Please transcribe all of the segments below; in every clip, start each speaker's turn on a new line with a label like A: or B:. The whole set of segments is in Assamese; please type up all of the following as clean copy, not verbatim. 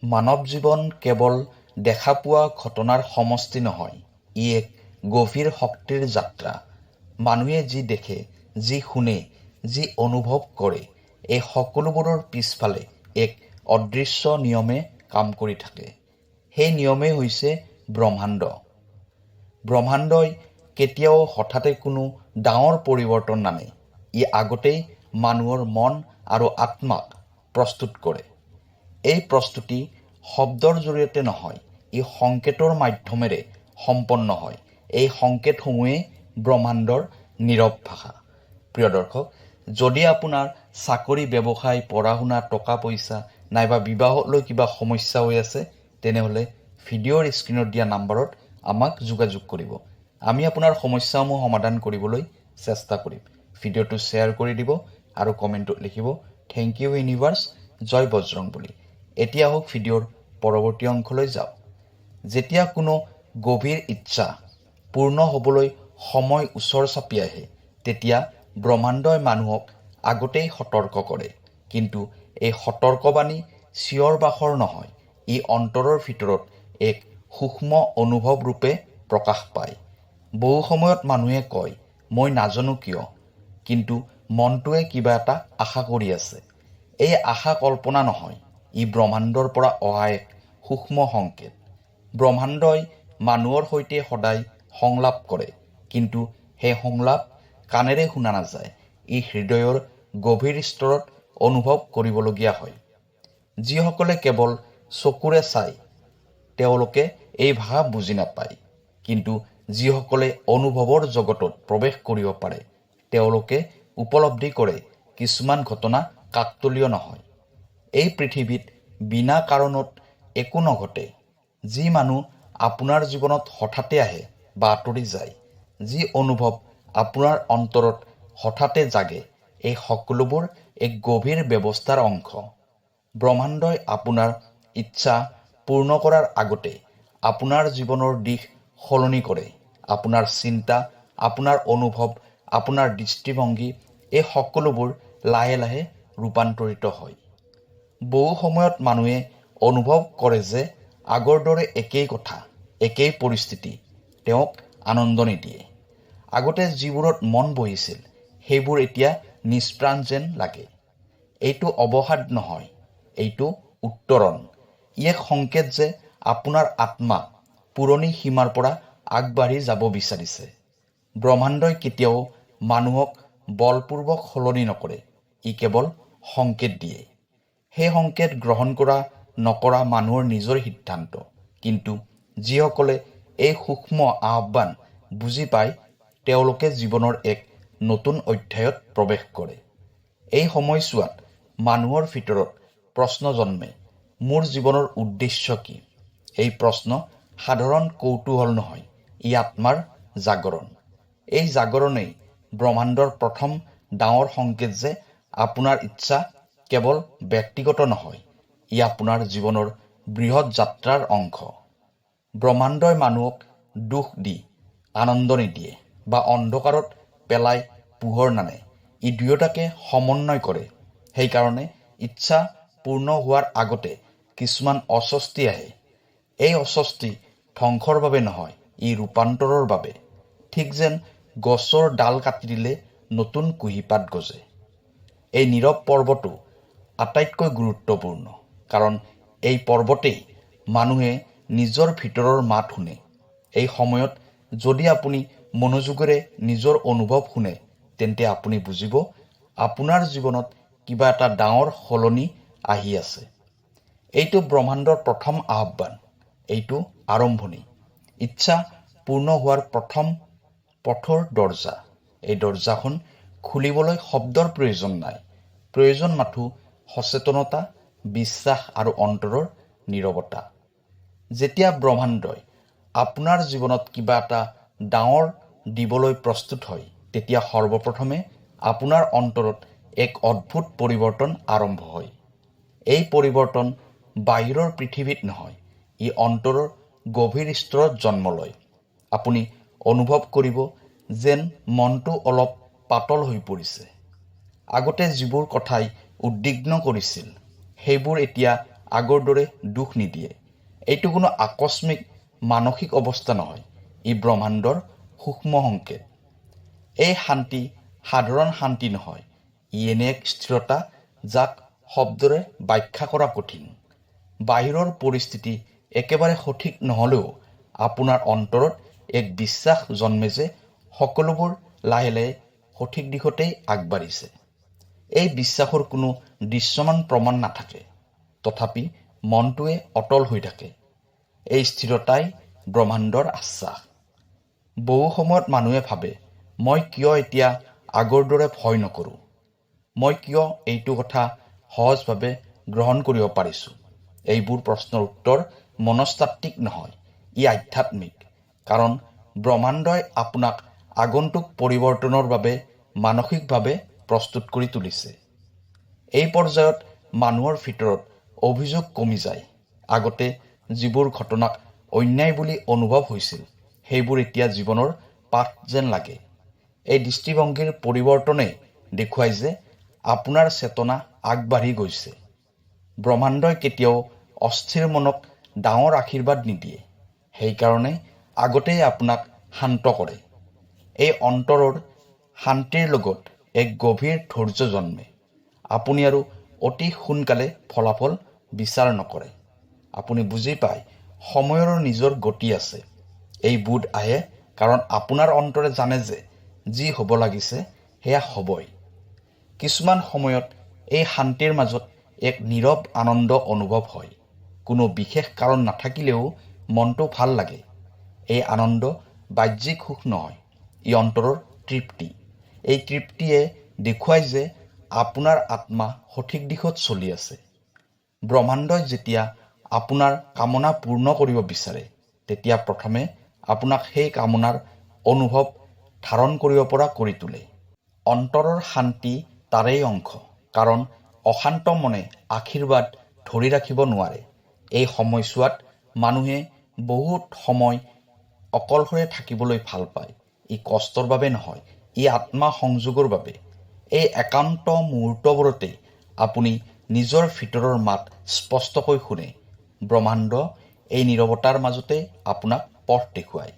A: মানৱ জীৱন কেৱল দেখা পোৱা ঘটনাৰ সমষ্টি নহয়, ই এক গভীৰ শক্তিৰ যাত্ৰা। মানুহে যি দেখে, যি শুনে, যি অনুভৱ কৰে, এই সকলোবোৰৰ পিছফালে এক অদৃশ্য নিয়মে কাম কৰি থাকে। সেই নিয়মেই হৈছে ব্ৰহ্মাণ্ড। ব্ৰহ্মাণ্ডই কেতিয়াও হঠাতে কোনো ডাঙৰ পৰিৱৰ্তন নানে। ই আগতেই মানুহৰ মন আৰু আত্মাক প্ৰস্তুত কৰে। এই প্ৰস্তুতি শব্দৰ জৰিয়তে নহয়, ই সংকেতৰ মাধ্যমেৰে সম্পন্ন হয়। এই সংকেতসমূহেই ব্ৰহ্মাণ্ডৰ নীৰৱ ভাষা। প্ৰিয় দৰ্শক, যদি আপোনাৰ চাকৰি, ব্যৱসায়, পঢ়া শুনা, টকা পইচা নাইবা বিবাহলৈ কিবা সমস্যা হৈ আছে, তেনেহ'লে ভিডিঅ'ৰ স্ক্ৰীণত দিয়া নাম্বাৰত আমাক যোগাযোগ কৰিব। আমি আপোনাৰ সমস্যাসমূহ সমাধান কৰিবলৈ চেষ্টা কৰিম। ভিডিঅ'টো শ্বেয়াৰ কৰি দিব আৰু কমেণ্টত লিখিব, থেংক ইউ ইউনিভাৰ্ছ, জয় বজৰংবলী। এতিয়া হওক ভিডিঅ'ৰ পৰৱৰ্তী অংশলৈ যাওঁ। যেতিয়া কোনো গভীৰ ইচ্ছা পূৰ্ণ হ'বলৈ সময় ওচৰ চাপি আহে, তেতিয়া ব্ৰহ্মাণ্ডই মানুহক আগতেই সতৰ্ক কৰে। কিন্তু এই সতৰ্কবাণী চিঞৰ বাখৰ নহয়, ই অন্তৰৰ ভিতৰত এক সূক্ষ্ম অনুভৱ ৰূপে প্ৰকাশ পায়। বহু সময়ত মানুহে কয়, মই নাজানো কিয়, কিন্তু মনটোৱে কিবা এটা আশা কৰি আছে। এই আশা কল্পনা নহয়, ই ব্ৰহ্মাণ্ডৰ পৰা অহা এক সূক্ষ্ম সংকেত। ব্ৰহ্মাণ্ডই মানুহৰ সৈতে সদায় সংলাপ কৰে, কিন্তু সেই সংলাপ কাণেৰে শুনা নাযায়। ই হৃদয়ৰ গভীৰ স্তৰত অনুভৱ কৰিবলগীয়া হয়। যিসকলে কেৱল চকুৰে চায়, তেওঁলোকে এই ভাষা বুজি নাপায়। কিন্তু যিসকলে অনুভৱৰ জগতত প্ৰৱেশ কৰিব পাৰে, তেওঁলোকে উপলব্ধি কৰে কিছুমান ঘটনা কাকতলীয় নহয়। এই পৃথিৱীত বিনা কাৰণত একো নঘটে। যি মানুহ আপোনাৰ জীৱনত হঠাতে আহে বা আঁতৰি যায়, যি অনুভৱ আপোনাৰ অন্তৰত হঠাতে জাগে, এই সকলোবোৰ এক গভীৰ ব্যৱস্থাৰ অংশ। ব্ৰহ্মাণ্ডই আপোনাৰ ইচ্ছা পূৰ্ণ কৰাৰ আগতে আপোনাৰ জীৱনৰ দিশ সলনি কৰে। আপোনাৰ চিন্তা, আপোনাৰ অনুভৱ, আপোনাৰ দৃষ্টিভংগী, এই সকলোবোৰ লাহে লাহে ৰূপান্তৰিত হয়। বহু সময়ত মানুহে অনুভৱ কৰে যে আগৰ দৰে একেই কথা, একেই পৰিস্থিতি তেওঁক আনন্দ নিদিয়ে। আগতে যিবোৰত মন বহিছিল, সেইবোৰ এতিয়া নিষ্প্ৰাণ যেন লাগে। এইটো অৱসাদ নহয়, এইটো উত্তৰণ। ই এক সংকেত যে আপোনাৰ আত্মা পুৰণি সীমাৰ পৰা আগবাঢ়ি যাব বিচাৰিছে। ব্ৰহ্মাণ্ডই কেতিয়াও মানুহক বলপূৰ্বক সলনি নকৰে, ই কেৱল সংকেত দিয়ে। সেই সংকেত গ্ৰহণ কৰা নকৰা মানুহৰ নিজৰ সিদ্ধান্ত। কিন্তু যিসকলে এই সূক্ষ্ম আহ্বান বুজি পায়, তেওঁলোকে জীৱনৰ এক নতুন অধ্যায়ত প্ৰৱেশ কৰে। এই সময়ছোৱাত মানুহৰ ভিতৰত প্ৰশ্ন জন্মে, মোৰ জীৱনৰ উদ্দেশ্য কি? এই প্ৰশ্ন সাধাৰণ কৌতূহল নহয়, ই আত্মাৰ জাগৰণ। এই জাগৰণেই ব্ৰহ্মাণ্ডৰ প্ৰথম ডাঙৰ সংকেত যে আপোনাৰ ইচ্ছা কেৱল ব্যক্তিগত নহয়, ই আপোনাৰ জীৱনৰ বৃহৎ যাত্ৰাৰ অংশ। ব্ৰহ্মাণ্ডই মানুহক দুখ দি আনন্দ নিদিয়ে বা অন্ধকাৰত পেলাই পোহৰ নানে। ই দুয়োটাকে সমন্বয় কৰে। সেইকাৰণে ইচ্ছা পূৰ্ণ হোৱাৰ আগতে কিছুমান অস্বস্তি আহে। এই অস্বস্তি ধ্বংসৰ বাবে নহয়, ই ৰূপান্তৰৰ বাবে। ঠিক যেন গছৰ ডাল কাটি দিলে নতুন কুঁহিপাত গজে। এই নীৰৱ পৰ্বটো আটাইতকৈ গুৰুত্বপূৰ্ণ, কাৰণ এই পৰ্বতেই মানুহে নিজৰ ভিতৰৰ মাত শুনে। এই সময়ত যদি আপুনি মনোযোগেৰে নিজৰ অনুভৱ শুনে, তেন্তে আপুনি বুজিব আপোনাৰ জীৱনত কিবা এটা ডাঙৰ সলনি আহি আছে। এইটো ব্ৰহ্মাণ্ডৰ প্ৰথম আহ্বান, এইটো আৰম্ভণি। ইচ্ছা পূৰ্ণ হোৱাৰ প্ৰথম পথৰ দৰজা। এই দৰজাখন খুলিবলৈ শব্দৰ প্ৰয়োজন নাই। প্ৰয়োজন মাথো সচেতনতা, বিশ্বাস আৰু অন্তৰৰ নীৰৱতা। যেতিয়া ব্ৰহ্মাণ্ডই আপোনাৰ জীৱনত কিবা এটা ডাঙৰ দিবলৈ প্ৰস্তুত হয়, তেতিয়া সৰ্বপ্ৰথমে আপোনাৰ অন্তৰত এক অদ্ভুত পৰিৱৰ্তন আৰম্ভ হয়। এই পৰিৱৰ্তন বাহিৰৰ পৃথিৱীত নহয়, ই অন্তৰৰ গভীৰ স্তৰত জন্ম লয়। আপুনি অনুভৱ কৰিব যেন মনটো অলপ পাতল হৈ পৰিছে। আগতে যিবোৰ কথাই উদ্বিগ্ন কৰিছিল, সেইবোৰ এতিয়া আগৰ দৰে দুখ নিদিয়ে। এইটো কোনো আকস্মিক মানসিক অৱস্থা নহয়, ই ব্ৰহ্মাণ্ডৰ সূক্ষ্ম সংকেত। এই শান্তি সাধাৰণ শান্তি নহয়, ই এনে এক স্থিৰতা যাক শব্দৰে ব্যাখ্যা কৰা কঠিন। বাহিৰৰ পৰিস্থিতি একেবাৰে সঠিক নহ'লেও আপোনাৰ অন্তৰত এক বিশ্বাস জন্মে যে সকলোবোৰ লাহে লাহে সঠিক দিশতেই আগবাঢ়িছে। এই বিশ্বাসৰ কোনো দৃশ্যমান প্ৰমাণ নাথাকে, তথাপি মনটোৱে অটল হৈ থাকে। এই স্থিৰতাই ব্ৰহ্মাণ্ডৰ আশ্বাস। বহু সময়ত মানুহে ভাবে, মই কিয় এতিয়া আগৰ দৰে ভয় নকৰোঁ? মই কিয় এইটো কথা সহজভাৱে গ্ৰহণ কৰিব পাৰিছোঁ? এইবোৰ প্ৰশ্নৰ উত্তৰ মনস্তাত্ত্বিক নহয়, ই আধ্যাত্মিক। কাৰণ ব্ৰহ্মাণ্ডই আপোনাক আগন্তুক পৰিৱৰ্তনৰ বাবে মানসিকভাৱে প্ৰস্তুত কৰি তুলিছে। এই পৰ্যায়ত মানুহৰ ভিতৰত অভিযোগ কমি যায়। আগতে যিবোৰ ঘটনাক অন্যায় বুলি অনুভৱ হৈছিল, সেইবোৰ এতিয়া জীৱনৰ পাঠ যেন লাগে। এই দৃষ্টিভংগীৰ পৰিৱৰ্তনে দেখুৱায় যে আপোনাৰ চেতনা আগবাঢ়ি গৈছে। ব্ৰহ্মাণ্ডই কেতিয়াও অস্থিৰ মনক ডাঙৰ আশীৰ্বাদ নিদিয়ে, সেইকাৰণে আগতেই আপোনাক শান্ত কৰে। এই অন্তৰৰ শান্তিৰ লগত এক গভীৰ ধৈৰ্য জন্মে। আপুনি আৰু অতি সোনকালে ফলাফল বিচাৰ নকৰে। আপুনি বুজি পায় সময়ৰো নিজৰ গতি আছে। এই বোধ আহে কাৰণ আপোনাৰ অন্তৰে জানে যে যি হ'ব লাগিছে সেয়া হ'বই। কিছুমান সময়ত এই শান্তিৰ মাজত এক নীৰৱ আনন্দ অনুভৱ হয়। কোনো বিশেষ কাৰণ নাথাকিলেও মনটো ভাল লাগে। এই আনন্দ বাহ্যিক সুখ নহয়, ই অন্তৰৰ তৃপ্তি। এই তৃপ্তিয়ে দেখুৱায় যে আপোনাৰ আত্মা সঠিক দিশত চলি আছে। ব্ৰহ্মাণ্ডই যেতিয়া আপোনাৰ কামনা পূৰ্ণ কৰিব বিচাৰে, তেতিয়া প্ৰথমে আপোনাক সেই কামনাৰ অনুভৱ ধাৰণ কৰিব পৰা কৰি তোলে। অন্তৰৰ শান্তি তাৰেই অংশ, কাৰণ অশান্ত মনে আশীৰ্বাদ ধৰি ৰাখিব নোৱাৰে। এই সময়ছোৱাত মানুহে বহুত সময় অকলশৰে থাকিবলৈ ভাল পায়। ই কষ্টৰ বাবে নহয়, ই আত্মা সংযোগৰ বাবে। এই একান্ত মুহূৰ্তবোৰতে আপুনি নিজৰ ভিতৰৰ মাত স্পষ্টকৈ শুনে। ব্ৰহ্মাণ্ড এই নীৰৱতাৰ মাজতে আপোনাক পথ দেখুৱায়।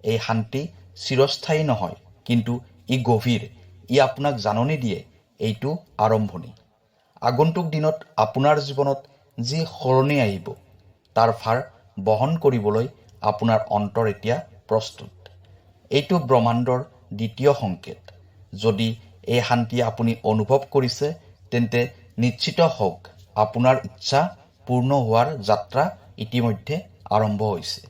A: এই শান্তি চিৰস্থায়ী নহয়, কিন্তু ই গভীৰ। ই আপোনাক জাননী দিয়ে এইটো আৰম্ভণি। আগন্তুক দিনত আপোনাৰ জীৱনত যি সলনি আহিব, তাৰ ভাৰ বহন কৰিবলৈ আপোনাৰ অন্তৰ এতিয়া প্ৰস্তুত। এইটো ব্ৰহ্মাণ্ডৰ দ্বিতীয় সংকেত। যদি এই শান্তি আপুনি অনুভৱ কৰিছে, তেন্তে নিশ্চিত হওক আপোনাৰ ইচ্ছা পূৰ্ণ হোৱাৰ যাত্ৰা ইতিমধ্যে আৰম্ভ হৈছে।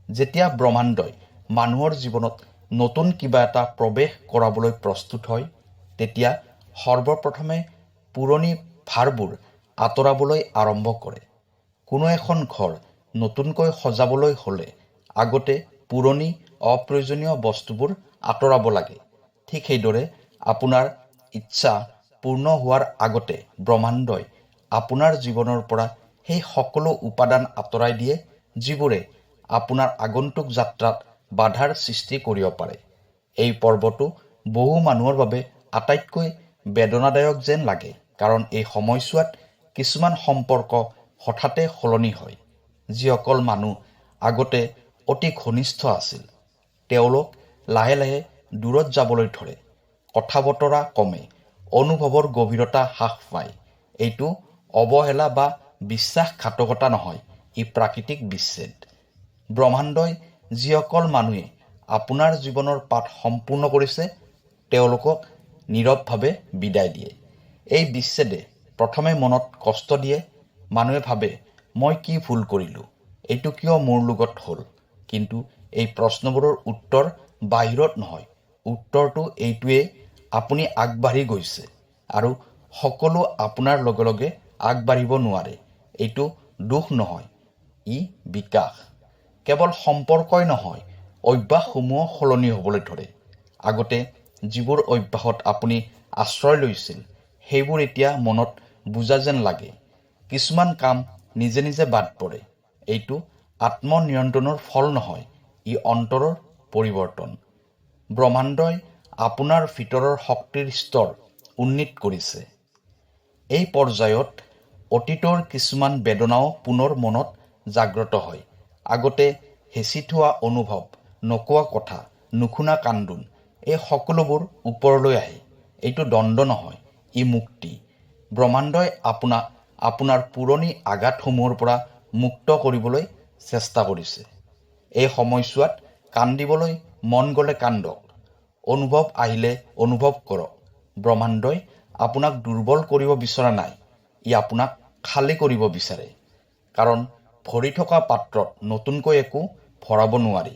A: যেতিয়া ব্ৰহ্মাণ্ডই মানুহৰ জীৱনত নতুন কিবা এটা প্ৰৱেশ কৰাবলৈ প্ৰস্তুত হয়, তেতিয়া সৰ্বপ্ৰথমে পুৰণি ভাৰবোৰ আঁতৰাবলৈ আৰম্ভ কৰে। কোনো এখন ঘৰ নতুনকৈ সজাবলৈ হ'লে আগতে পুৰণি অপ্ৰয়োজনীয় বস্তুবোৰ আঁতৰাব লাগে। ঠিক সেইদৰে আপোনাৰ ইচ্ছা পূৰ্ণ হোৱাৰ আগতে ব্ৰহ্মাণ্ডই আপোনাৰ জীৱনৰ পৰা সেই সকলো উপাদান আঁতৰাই দিয়ে, যিবোৰে আপোনাৰ আগন্তুক যাত্ৰাত বাধাৰ সৃষ্টি কৰিব পাৰে। এই পৰ্বটো বহু মানুহৰ বাবে আটাইতকৈ বেদনাদায়ক যেন লাগে, কাৰণ এই সময়ছোৱাত কিছুমান সম্পৰ্ক হঠাতে সলনি হয়। যিসকল মানুহ আগতে অতি ঘনিষ্ঠ আছিল, তেওঁলোক লাহে লাহে দূৰত যাবলৈ ধৰে। কথা বতৰা কমে, অনুভৱৰ গভীৰতা হ্ৰাস পায়। এইটো অৱহেলা বা বিশ্বাসঘাতকতা নহয়, ই প্ৰাকৃতিক বিচ্ছেদ। ব্ৰহ্মাণ্ডই যিসকল মানুহে আপোনাৰ জীৱনৰ পাঠ সম্পূৰ্ণ কৰিছে, তেওঁলোকক নীৰৱভাৱে বিদায় দিয়ে। এই বিচ্ছেদে প্ৰথমে মনত কষ্ট দিয়ে। মানুহে ভাবে, মই কি ভুল কৰিলোঁ? এইটো কিয় মোৰ লগত হ'ল? কিন্তু এই প্ৰশ্নবোৰৰ উত্তৰ বাহিৰত নহয়। উত্তৰটো এইটোৱেই, আপুনি আগবাঢ়ি গৈছে, আৰু সকলো আপোনাৰ লগে লগে আগবাঢ়িব নোৱাৰে। এইটো দোষ নহয়, ই বিকাশ। কেৱল সম্পৰ্কই নহয়, অভ্যাসসমূহ সলনি হ'বলৈ ধৰে। আগতে যিবোৰ অভ্যাসত আপুনি আশ্ৰয় লৈছিল, সেইবোৰ এতিয়া মনত বুজা যেন লাগে। কিছুমান কাম নিজে নিজে বাদ পৰে। এইটো আত্মনিয়ন্ত্ৰণৰ ফল নহয়, ই অন্তৰৰ পৰিৱৰ্তন। ব্ৰহ্মাণ্ডই আপোনাৰ ভিতৰৰ শক্তিৰ স্তৰ উন্নীত কৰিছে। এই পৰ্যায়ত অতীতৰ কিছুমান বেদনাও পুনৰ মনত জাগ্ৰত হয়। আগতে হেঁচি থোৱা অনুভৱ, নকোৱা কথা, নুশুনা কান্দোন, এই সকলোবোৰ ওপৰলৈ আহে। এইটো দ্বন্দ্ব নহয়, ই মুক্তি। ব্ৰহ্মাণ্ডই আপোনাক আপোনাৰ পুৰণি আঘাতসমূহৰ পৰা মুক্ত কৰিবলৈ চেষ্টা কৰিছে। এই সময়ছোৱাত কান্দিবলৈ মন গ'লে কান্দক, অনুভৱ আহিলে অনুভৱ কৰক। ব্ৰহ্মাণ্ডই আপোনাক দুৰ্বল কৰিব বিচৰা নাই, ই আপোনাক খালী কৰিব বিচাৰে। কাৰণ ভৰি থকা পাত্ৰত নতুনকৈ একো ভৰাব নোৱাৰি।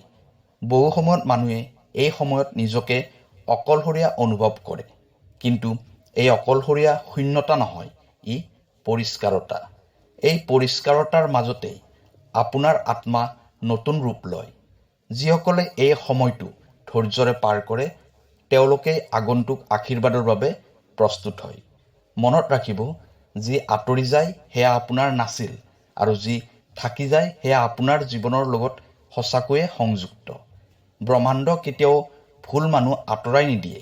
A: বহু সময়ত মানুহে এই সময়ত নিজকে অকলশৰীয়া অনুভৱ কৰে, কিন্তু এই অকলশৰীয়া শূন্যতা নহয়, ই পৰিষ্কাৰতা। এই পৰিষ্কাৰতাৰ মাজতেই আপোনাৰ আত্মা নতুন ৰূপ লয়। যিসকলে এই সময়টো ধৈৰ্যৰে পাৰ কৰে তেওঁলোকে আগন্তুক আশীৰ্বাদৰ বাবে প্ৰস্তুত হয়। মনত ৰাখিব, যি আঁতৰি যায় সেয়া আপোনাৰ নাছিল, আৰু যি থাকি যায় সেয়া আপোনাৰ জীৱনৰ লগত সঁচাকৈয়ে সংযুক্ত। ব্ৰহ্মাণ্ড কেতিয়াও ভুল মানুহ আঁতৰাই নিদিয়ে।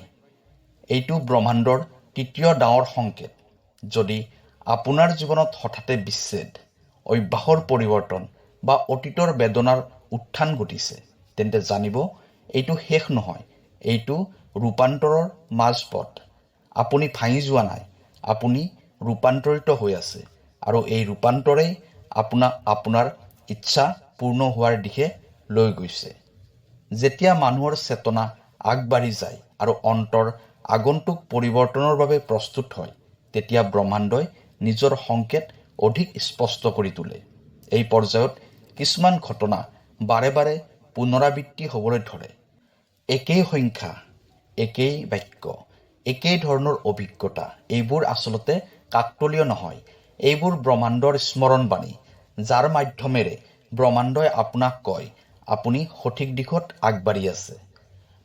A: এইটো ব্ৰহ্মাণ্ডৰ তৃতীয় ডাঙৰ সংকেত। যদি আপোনাৰ জীৱনত হঠাতে বিচ্ছেদ, অভ্যাসৰ পৰিৱৰ্তন বা অতীতৰ বেদনাৰ উত্থান ঘটিছে, তেন্তে জানিব এইটো শেষ নহয়, এইটো ৰূপান্তৰৰ মাজপথ। আপুনি ভাঙি যোৱা নাই, আপুনি ৰূপান্তৰিত হৈ আছে, আৰু এই ৰূপান্তৰেই আপোনাক আপোনাৰ ইচ্ছা পূৰ্ণ হোৱাৰ দিশে লৈ গৈছে। যেতিয়া মানুহৰ চেতনা আগবাঢ়ি যায় আৰু অন্তৰ আগন্তুক পৰিৱৰ্তনৰ বাবে প্ৰস্তুত হয়, তেতিয়া ব্ৰহ্মাণ্ডই নিজৰ সংকেত অধিক স্পষ্ট কৰি তোলে। এই পৰ্যায়ত কিছুমান ঘটনা বাৰে বাৰে পুনৰাবৃত্তি হ'বলৈ ধৰে। একেই সংখ্যা, একেই বাক্য, একেই ধৰণৰ অভিজ্ঞতা। এইবোৰ আচলতে কাকতলীয় নহয়, এইবোৰ ব্ৰহ্মাণ্ডৰ স্মৰণবাণী, যাৰ মাধ্যমেৰে ব্ৰহ্মাণ্ডই আপোনাক কয় আপুনি সঠিক দিশত আগবাঢ়ি আছে।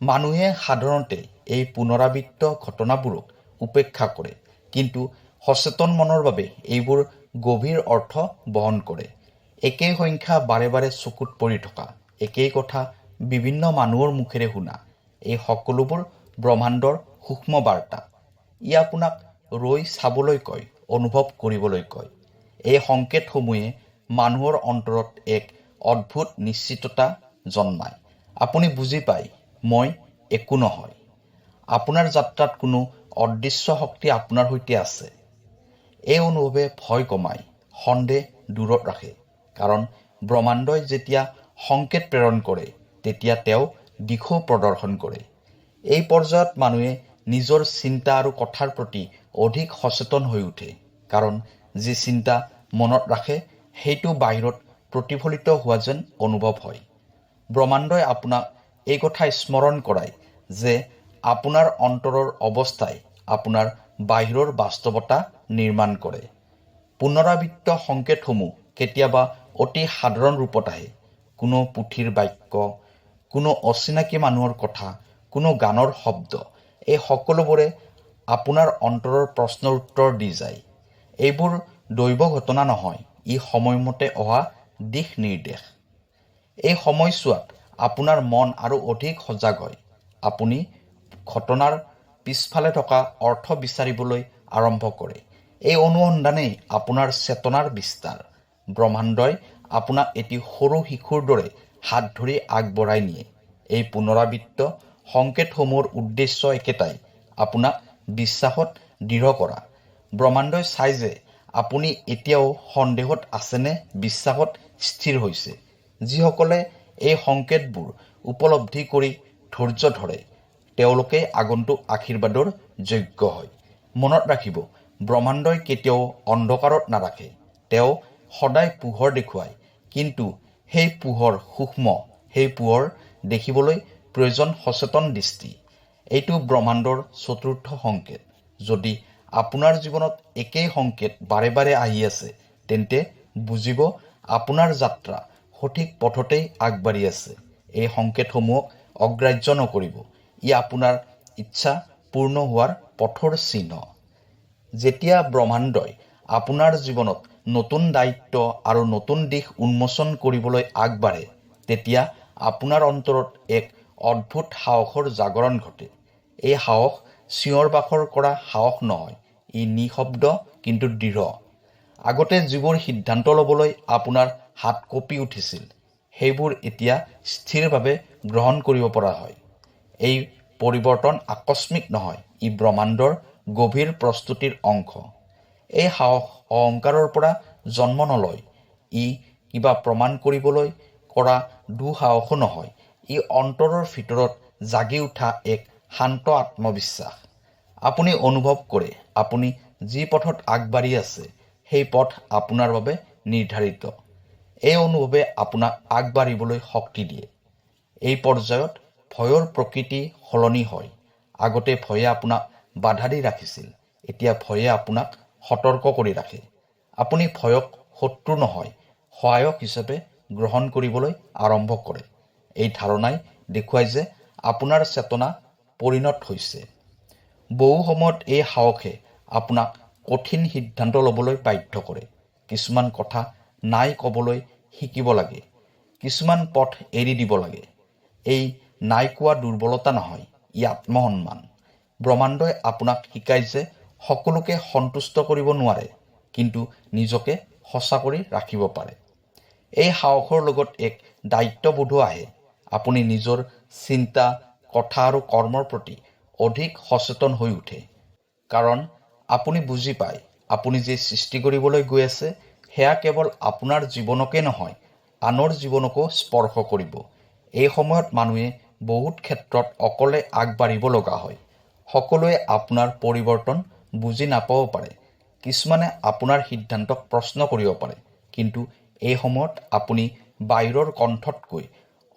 A: মানুহে সাধাৰণতে এই পুনৰাবৃত্ত ঘটনাবোৰক উপেক্ষা কৰে, কিন্তু সচেতন মনৰ বাবে এইবোৰ গভীৰ অৰ্থ বহন কৰে। একেই সংখ্যা বাৰে বাৰে চকুত পৰি থকা, একেই কথা বিভিন্ন মানুহৰ মুখেৰে শুনা, এই সকলোবোৰ ব্ৰহ্মাণ্ডৰ সূক্ষ্ম বাৰ্তা। ই আপোনাক ৰৈ চাবলৈ কয়, অনুভৱ কৰিবলৈ কয়। এই সংকেতসমূহে মানুহৰ অন্তৰত এক অদ্ভুত নিশ্চিততা জন্মায়। আপুনি বুজি পায়, মই একো নহয়। আপোনাৰ যাত্ৰাত কোনো অদৃশ্য শক্তি আপোনাৰ সৈতে আছে। এই অনুভৱে ভয় কমায়, সন্দেহ দূৰত ৰাখে। কাৰণ ব্ৰহ্মাণ্ডই যেতিয়া সংকেত প্ৰেৰণ কৰে, তেতিয়া তেওঁ দিশো প্ৰদৰ্শন কৰে। এই পৰ্যায়ত মানুহে নিজৰ চিন্তা আৰু কথাৰ প্ৰতি অধিক সচেতন হৈ উঠে। কাৰণ যি চিন্তা মনত ৰাখে সেইটো বাহিৰত প্ৰতিফলিত হোৱা যেন অনুভৱ হয়। ব্ৰহ্মাণ্ডই আপোনাক এই কথা স্মৰণ কৰায় যে আপোনাৰ অন্তৰৰ অৱস্থাই আপোনাৰ বাহিৰৰ বাস্তৱতা নিৰ্মাণ কৰে। পুনৰাবৃত্ত সংকেতসমূহ কেতিয়াবা অতি সাধাৰণ ৰূপত আহে। কোনো পুথিৰ বাক্য, কোনো অচিনাকি মানুহৰ কথা, কোনো গানৰ শব্দ, এই সকলোবোৰে আপোনাৰ অন্তৰৰ প্ৰশ্নৰ উত্তৰ দি যায়। এইবোৰ দৈৱ ঘটনা নহয়, ই সময়মতে অহা দিশ নিৰ্দেশ। এই সময়ছোৱাত আপোনাৰ মন আৰু অধিক সজাগ হয়। আপুনি ঘটনাৰ পিছফালে থকা অৰ্থ বিচাৰিবলৈ আৰম্ভ কৰে। এই অনুসন্ধানেই আপোনাৰ চেতনাৰ বিস্তাৰ। ব্ৰহ্মাণ্ডই আপোনাক এটি সৰু শিশুৰ দৰে হাত ধৰি আগবঢ়াই নিয়ে। এই পুনৰাবৃত্ত সংকেতসমূহৰ উদ্দেশ্য একেটাই, আপোনাক বিশ্বাসত দৃঢ় কৰা। ব্ৰহ্মাণ্ডই চাই যে আপুনি এতিয়াও সন্দেহত আছেনে বিশ্বাসত স্থিৰ হৈছে। যিসকলে এই সংকেতবোৰ উপলব্ধি কৰি ধৈৰ্য ধৰে, তেওঁলোকে আগন্তুক আশীৰ্বাদৰ যোগ্য হয়। মনত ৰাখিব, ব্ৰহ্মাণ্ডই কেতিয়াও অন্ধকাৰত নাৰাখে। তেওঁ সদায় পোহৰ দেখুৱায়, কিন্তু সেই পোহৰ সূক্ষ্ম, সেই পোহৰ দেখিবলৈ প্ৰয়োজন সচেতন দৃষ্টি। এইটো ব্ৰহ্মাণ্ডৰ চতুৰ্থ সংকেত। যদি আপোনাৰ জীৱনত একেই সংকেত বাৰে বাৰে আহি আছে, তেন্তে বুজিব আপোনাৰ যাত্ৰা সঠিক পথতেই আগবাঢ়ি আছে। এই সংকেতসমূহক অগ্ৰাহ্য নকৰিব, ই আপোনাৰ ইচ্ছা পূৰ্ণ হোৱাৰ পথৰ চিহ্ন। যেতিয়া ব্ৰহ্মাণ্ডই আপোনাৰ জীৱনত নতুন দায়িত্ব আৰু নতুন দিশ উন্মোচন কৰিবলৈ আগবাঢ়ে, তেতিয়া আপোনাৰ অন্তৰত এক অদ্ভুত সাহসৰ জাগৰণ ঘটে। এই সাহস চিঞৰ বাখৰ কৰা সাহস নহয়, ই নিঃশব্দ কিন্তু দৃঢ়। আগতে যিবোৰ সিদ্ধান্ত ল'বলৈ আপোনাৰ হাত কঁপি উঠিছিল সেইবোৰ এতিয়া স্থিৰভাৱে গ্ৰহণ কৰিব পৰা হয়। এই পৰিৱৰ্তন আকস্মিক নহয়, ই ব্ৰহ্মাণ্ডৰ গভীৰ প্ৰস্তুতিৰ অংশ। এই সাহস অহংকাৰৰ পৰা জন্ম নলয়, ই কিবা প্ৰমাণ কৰিবলৈ কৰা দুঃসাহসো নহয়, ই অন্তৰৰ ভিতৰত জাগি উঠা এক শান্ত আত্মবিশ্বাস। আপুনি অনুভৱ কৰে আপুনি যি পথত আগবাঢ়ি আছে সেই পথ আপোনাৰ বাবে নিৰ্ধাৰিত। এই অনুভৱে আপোনাক আগবাঢ়িবলৈ শক্তি দিয়ে। এই পৰ্যায়ত ভয়ৰ প্ৰকৃতি সলনি হয়। আগতে ভয়ে আপোনাক বাধা দি ৰাখিছিল, এতিয়া ভয়ে আপোনাক সতৰ্ক কৰি ৰাখে। আপুনি ভয়ক শত্ৰু নহয়, সহায়ক হিচাপে গ্ৰহণ কৰিবলৈ আৰম্ভ কৰে। এই ধাৰণাই দেখুৱায় যে আপোনাৰ চেতনা পৰিণত হৈছে। বহু সময়ত এই সাহসে আপোনাক কঠিন সিদ্ধান্ত ল'বলৈ বাধ্য কৰে। কিছুমান কথা নাই ক'বলৈ শিকিব লাগে, কিছুমান পথ এৰি দিব লাগে। এই নাই কোৱা দুৰ্বলতা নহয়, ই আত্মসন্মান। ব্ৰহ্মাণ্ডই আপোনাক শিকায় যে সকলোকে সন্তুষ্ট কৰিব নোৱাৰে, কিন্তু নিজকে সঁচা কৰি ৰাখিব পাৰে। এই সাহসৰ লগত এক দায়িত্ববোধো আহে। আপুনি নিজৰ চিন্তা, কথা আৰু কৰ্মৰ প্ৰতি অধিক সচেতন হৈ উঠে। কাৰণ আপুনি বুজি পায় আপুনি যি সৃষ্টি কৰিবলৈ গৈ আছে সেয়া কেৱল আপোনাৰ জীৱনকে নহয়, আনৰ জীৱনকো স্পৰ্শ কৰিব। এই সময়ত মানুহে বহুত ক্ষেত্ৰত অকলে আগবাঢ়িব লগা হয়। সকলোৱে আপোনাৰ পৰিৱৰ্তন বুজি নাপাব পাৰে। কিছুমানে আপোনাৰ সিদ্ধান্তক প্ৰশ্ন কৰিব পাৰে। কিন্তু এই সময়ত আপুনি বাহিৰৰ কণ্ঠতকৈ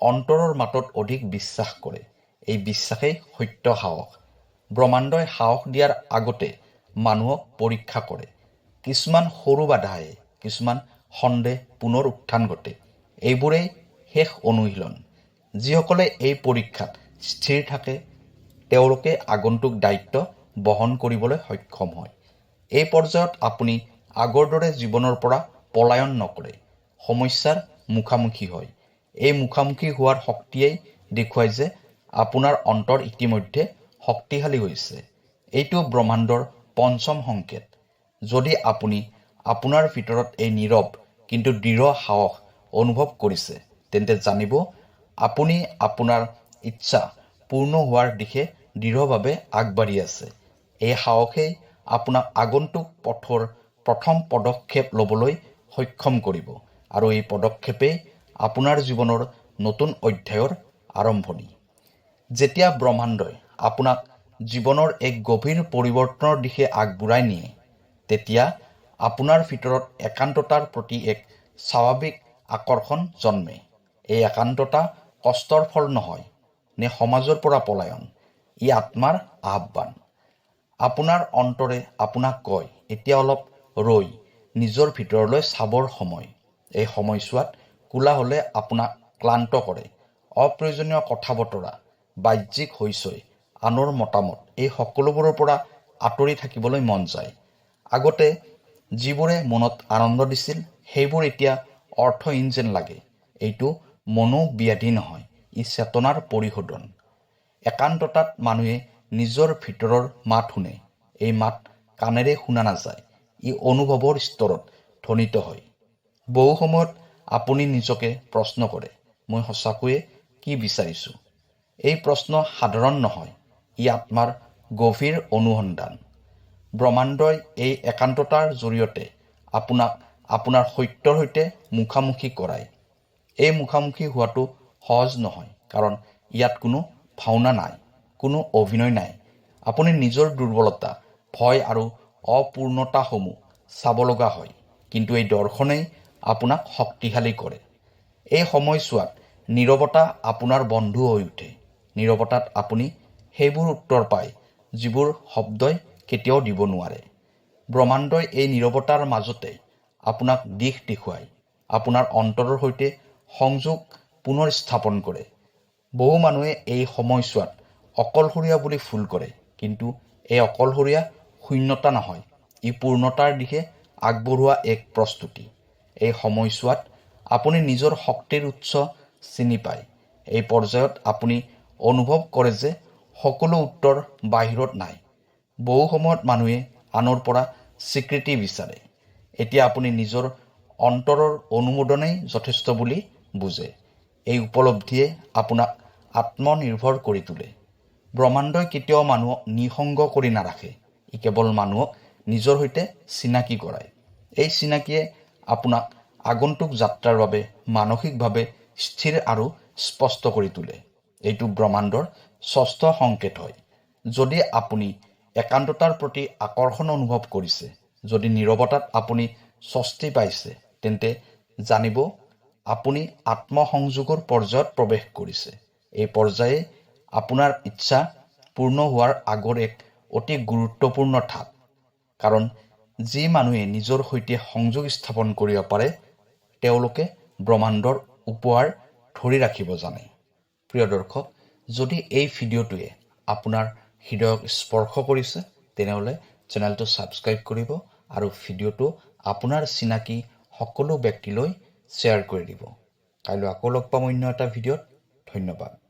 A: অন্তৰৰ মাতত অধিক বিশ্বাস কৰে। এই বিশ্বাসেই সত্য সাহস। ব্ৰহ্মাণ্ডই সাহস দিয়াৰ আগতে মানুহক পৰীক্ষা কৰে। কিছুমান সৰু বাধা আহে, কিছুমান সন্দেহ, পুনৰ উত্থান ঘটে। এইবোৰেই শেষ অনুশীলন। যিসকলে এই পৰীক্ষাত স্থিৰ থাকে তেওঁলোকে আগন্তুক দায়িত্ব বহন কৰিবলৈ সক্ষম হয়। এই পৰ্যায়ত আপুনি আগৰ দৰে জীৱনৰ পৰা পলায়ন নকৰে, সমস্যাৰ মুখামুখি হয়। এই মুখামুখি হোৱাৰ শক্তিয়েই দেখুৱায় যে আপোনাৰ অন্তৰ ইতিমধ্যে শক্তিশালী হৈছে। এইটো ব্ৰহ্মাণ্ডৰ পঞ্চম সংকেত। যদি আপুনি আপোনাৰ ভিতৰত এই নীৰৱ কিন্তু দৃঢ় সাহস অনুভৱ কৰিছে, তেন্তে জানিব আপুনি আপোনাৰ ইচ্ছা পূৰ্ণ হোৱাৰ দিশে দৃঢ়ভাৱে আগবাঢ়ি আছে। এই সাহসেই আপোনাক আগন্তুক পথৰ প্ৰথম পদক্ষেপ ল'বলৈ সক্ষম কৰিব, আৰু এই পদক্ষেপেই আপোনাৰ জীৱনৰ নতুন অধ্যায়ৰ আৰম্ভণি। যেতিয়া ব্ৰহ্মাণ্ডই আপোনাক জীৱনৰ এক গভীৰ পৰিৱৰ্তনৰ দিশে আগবঢ়াই নিয়ে, তেতিয়া আপোনাৰ ভিতৰত একান্ততাৰ প্ৰতি এক স্বাভাৱিক আকৰ্ষণ জন্মে। এই একান্ততা কষ্টৰ ফল নহয় নে সমাজৰ পৰা পলায়ন, ই আত্মাৰ আহ্বান। আপোনাৰ অন্তৰে আপোনাক কয়, এতিয়া অলপ ৰৈ নিজৰ ভিতৰলৈ চাবৰ সময়। এই সময়ছোৱাত কোলাহলে আপোনাক ক্লান্ত কৰে। অপ্ৰয়োজনীয় কথা বতৰা, বাহ্যিক হৈছৈ, আনৰ মতামত, এই সকলোবোৰৰ পৰা আঁতৰি থাকিবলৈ মন যায়। আগতে যিবোৰে মনত আনন্দ দিছিল সেইবোৰ এতিয়া অৰ্থহীন যেন লাগে। এইটো মনোব্যাধি নহয়, ই চেতনাৰ পৰিশোধন। একান্ততাত মানুহে নিজৰ ভিতৰৰ মাত শুনে। এই মাত কাণেৰে শুনা নাযায়, ই অনুভৱৰ স্তৰত ধ্বনিত হয়। বহু সময়ত আপুনি নিজকে প্ৰশ্ন কৰে, মই সঁচাকৈয়ে কি বিচাৰিছোঁ? এই প্ৰশ্ন সাধাৰণ নহয়, ই আত্মাৰ গভীৰ অনুসন্ধান। ব্ৰহ্মাণ্ডই এই একান্ততাৰ জৰিয়তে আপোনাক আপোনাৰ সত্যৰ সৈতে মুখামুখি কৰায়। এই মুখামুখি হোৱাটো সহজ নহয়, কাৰণ ইয়াত কোনো ভাওনা নাই, কোনো অভিনয় নাই। আপুনি নিজৰ দুৰ্বলতা, ভয় আৰু অপূৰ্ণতাসমূহ চাব লগা হয়, কিন্তু এই দৰ্শনেই আপোনাক শক্তিশালী কৰে। এই সময়ছোৱাত নীৰৱতা আপোনাৰ বন্ধু হৈ উঠে। নীৰৱতাত আপুনি সেইবোৰ উত্তৰ পায় যিবোৰ শব্দই কেতিয়াও দিব নোৱাৰে। ব্ৰহ্মাণ্ডই এই নীৰৱতাৰ মাজতে আপোনাক দিশ দেখুৱায়, আপোনাৰ অন্তৰৰ সৈতে সংযোগ পুনৰ স্থাপন কৰে। বহু মানুহে এই সময়ছোৱাত অকলশৰীয়া বুলি ভুল কৰে, কিন্তু এই অকলশৰীয়া শূন্যতা নহয়, ই পূৰ্ণতাৰ দিশে আগবঢ়োৱা এক প্ৰস্তুতি। এই সময়ছোৱাত আপুনি নিজৰ শক্তিৰ উৎস চিনি পায়। এই পৰ্যায়ত আপুনি অনুভৱ কৰে যে সকলো উত্তৰ বাহিৰত নাই। বহু সময়ত মানুহে আনৰ পৰা স্বীকৃতি বিচাৰে, এতিয়া আপুনি নিজৰ অন্তৰৰ অনুমোদনেই যথেষ্ট বুলি বুজে। এই উপলব্ধিয়ে আপোনাক আত্মনিৰ্ভৰ কৰি তোলে। ব্ৰহ্মাণ্ডই কেতিয়াও মানুহক নিঃসংগ কৰি নাৰাখে। ই কেৱল মানুহক নিজৰ সৈতে চিনাকি কৰায়। এই চিনাকিয়ে আপোনাক আগন্তুক যাত্ৰাৰ বাবে মানসিকভাৱে স্থিৰ আৰু স্পষ্ট কৰি তোলে। এইটো ব্ৰহ্মাণ্ডৰ ষষ্ঠ সংকেত হয়। যদি আপুনি একান্ততাৰ প্ৰতি আকৰ্ষণ অনুভৱ কৰিছে, যদি নীৰৱতাত আপুনি স্বস্তি পাইছে, তেন্তে জানিব আপুনি আত্মসংযোগৰ পৰ্যায়ত প্ৰৱেশ কৰিছে। এই পৰ্যায়ে আপোনাৰ ইচ্ছা পূৰ্ণ হোৱাৰ আগৰ এক অতি গুৰুত্বপূৰ্ণ ধাপ। কাৰণ যি মানুহে নিজৰ সৈতে সংযোগ স্থাপন কৰিব পাৰে, তেওঁলোকে ব্ৰহ্মাণ্ডৰ উপহাৰ ধৰি ৰাখিব জানে। প্ৰিয় দৰ্শক, যদি এই ভিডিঅ'টোৱে আপোনাৰ হৃদয়ক স্পৰ্শ কৰিছে, তেনেহ'লে চেনেলটো ছাবস্ক্ৰাইব কৰিব আৰু ভিডিঅ'টো আপোনাৰ চিনাকি সকলো ব্যক্তিলৈ শ্বেয়াৰ কৰি দিব। কাইলৈ আকৌ লগ পাম অন্য এটা ভিডিঅ'ত। ধন্যবাদ।